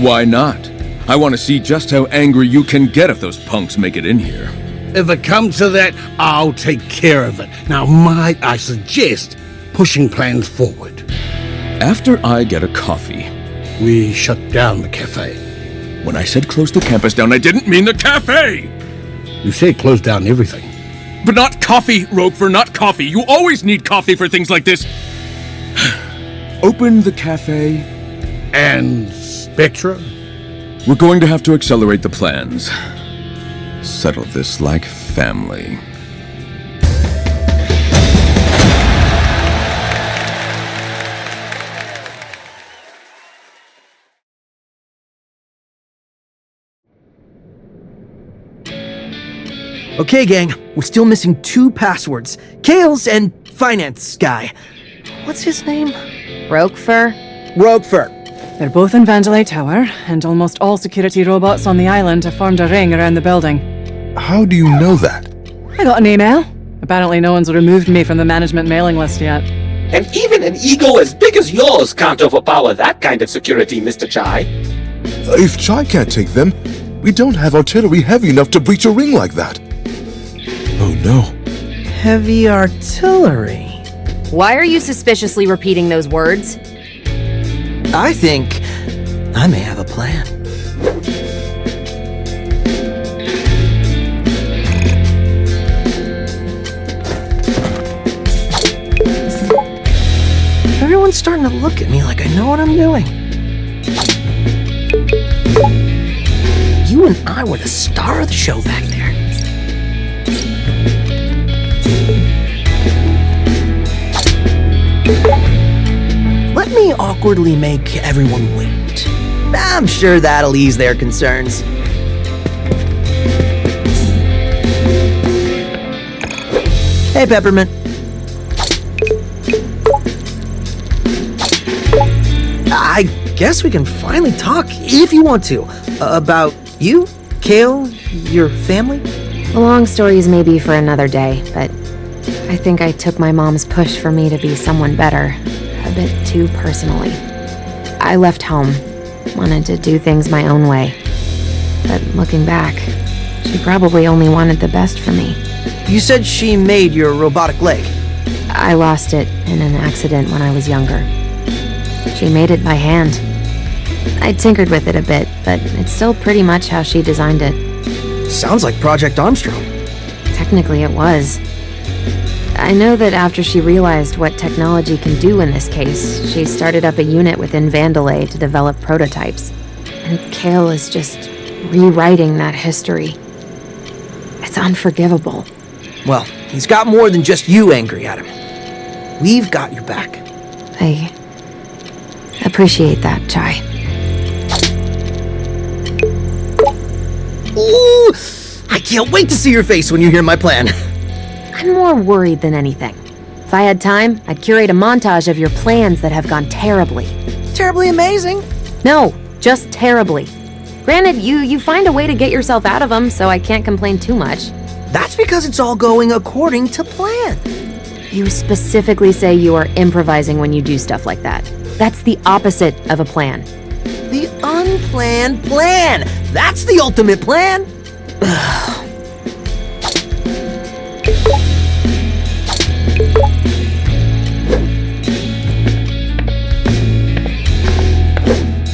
Why not? I want to see just how angry you can get if those punks make it in here. If it comes to that, I'll take care of it. Now, might I suggest pushing plans forward? After I get a coffee. We shut down the cafe. When I said close the campus down, I didn't mean the cafe! You said close down everything. But not coffee, Roquefort, not coffee. You always need coffee for things like this. Open the cafe. And Spectra? We're going to have to accelerate the plans. Settle this like family. Okay, gang, we're still missing 2 passwords. Kale's and finance guy. What's his name? Roquefort? Roquefort. They're both in Vandelay Tower, and almost all security robots on the island have formed a ring around the building. How do you know that? I got an email. Apparently no one's removed me from the management mailing list yet. And even an ego as big as yours can't overpower that kind of security, Mr. Chai. If Chai can't take them, we don't have artillery heavy enough to breach a ring like that. Oh no. Heavy artillery. Why are you suspiciously repeating those words? I think I may have a plan. Everyone's starting to look at me like I know what I'm doing. You and I were the star of the show back there. Let me awkwardly make everyone wait. I'm sure that'll ease their concerns. Hey, Peppermint. I guess we can finally talk, if you want to, about you, Kale, your family. The long stories may be for another day, but I think I took my mom's push for me to be someone better a bit too personally. I left home, wanted to do things my own way. But looking back, she probably only wanted the best for me. You said she made your robotic leg. I lost it in an accident when I was younger. She made it by hand. I tinkered with it a bit, but it's still pretty much how she designed it. Sounds like Project Armstrong. Technically it was. I know that after she realized what technology can do in this case, she started up a unit within Vandelay to develop prototypes. And Kale is just rewriting that history. It's unforgivable. Well, he's got more than just you angry at him. We've got your back. I appreciate that, Chai. Ooh! I can't wait to see your face when you hear my plan. I'm more worried than anything. If I had time, I'd curate a montage of your plans that have gone terribly. Terribly amazing? No, just terribly. Granted, you find a way to get yourself out of them, so I can't complain too much. That's because it's all going according to plan. You specifically say you are improvising when you do stuff like that. That's the opposite of a plan. The unplanned plan! That's the ultimate plan!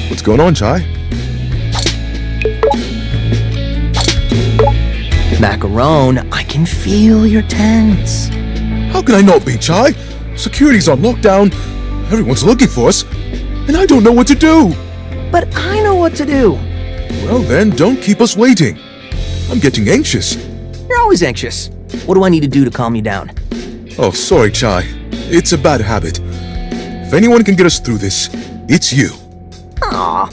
What's going on, Chai? Macaron, I can feel your tense. How can I not be, Chai? Security's on lockdown, everyone's looking for us, and I don't know what to do. But I know what to do. Well then, don't keep us waiting. I'm getting anxious. You're always anxious. What do I need to do to calm you down? Oh, sorry, Chai. It's a bad habit. If anyone can get us through this, it's you. Aw,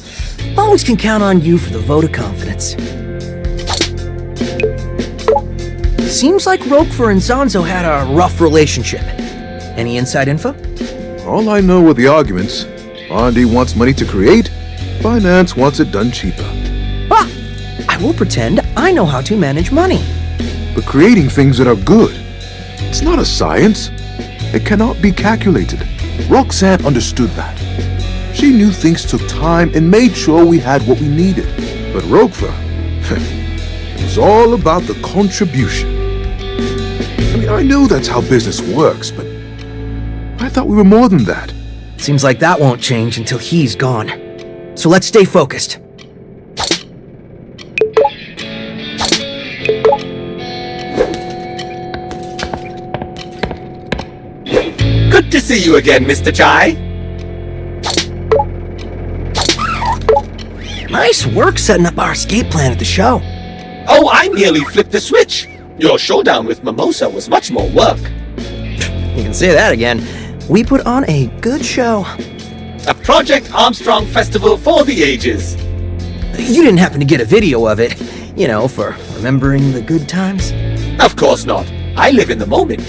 always can count on you for the vote of confidence. Seems like Roquefort and Zanzo had a rough relationship. Any inside info? All I know are the arguments. R&D wants money to create, finance wants it done cheaper. Ah! I will pretend I know how to manage money. But creating things that are good, it's not a science. It cannot be calculated. Roxanne understood that. She knew things took time and made sure we had what we needed. But Roquefort, it was all about the contribution. I mean, I know that's how business works, but I thought we were more than that. Seems like that won't change until he's gone. So let's stay focused. Good to see you again, Mr. Chai. Nice work setting up our escape plan at the show. Oh, I merely flipped the switch. Your showdown with Mimosa was much more work. You can say that again. We put on a good show. A Project Armstrong festival for the ages. You didn't happen to get a video of it, you know, for remembering the good times? Of course not. I live in the moment.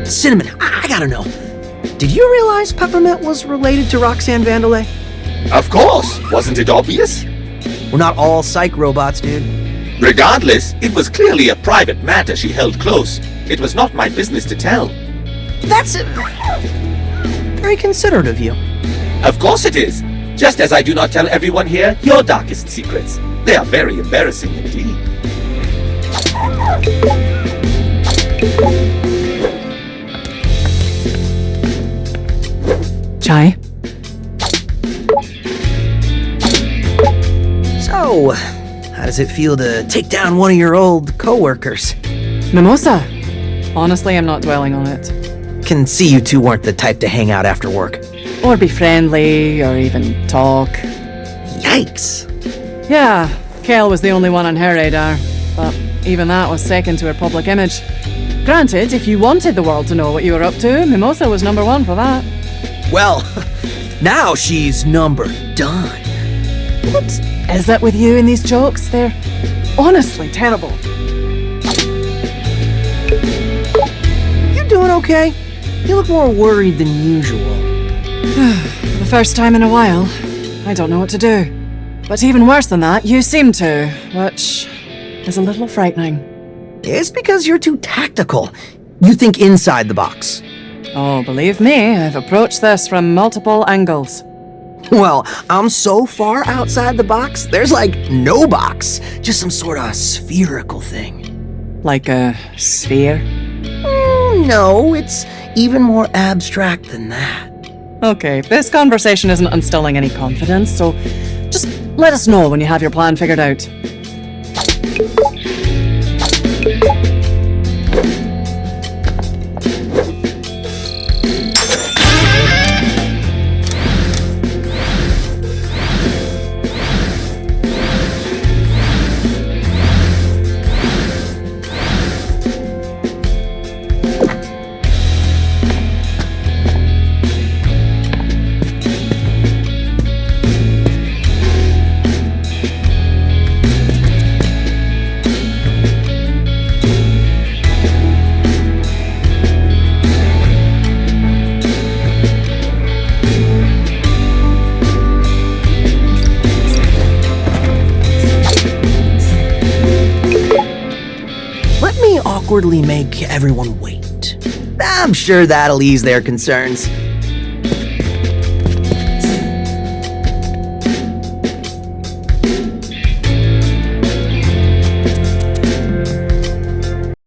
Cinnamon, I gotta know. Did you realize Peppermint was related to Roxanne Vandelay? Of course. Wasn't it obvious? We're not all psych robots, dude. Regardless, it was clearly a private matter she held close. It was not my business to tell. That's very considerate of you. Of course it is. Just as I do not tell everyone here your darkest secrets. They are very embarrassing indeed. Chai? So, how does it feel to take down one of your old co-workers? Mimosa? Honestly, I'm not dwelling on it. Can see you two weren't the type to hang out after work. Or be friendly, or even talk. Yikes. Yeah, Kale was the only one on her radar, but even that was second to her public image. Granted, if you wanted the world to know what you were up to, Mimosa was number one for that. Well, now she's number done. What is it with you and these jokes? They're honestly terrible. You doing okay? You look more worried than usual. For the first time in a while, I don't know what to do. But even worse than that, you seem to, which is a little frightening. It's because you're too tactical. You think inside the box. Oh, believe me, I've approached this from multiple angles. Well, I'm so far outside the box, there's like no box. Just some sort of spherical thing. Like a sphere? No, it's even more abstract than that. Okay, this conversation isn't instilling any confidence, so just let us know when you have your plan figured out. Awkwardly make everyone wait. I'm sure that'll ease their concerns.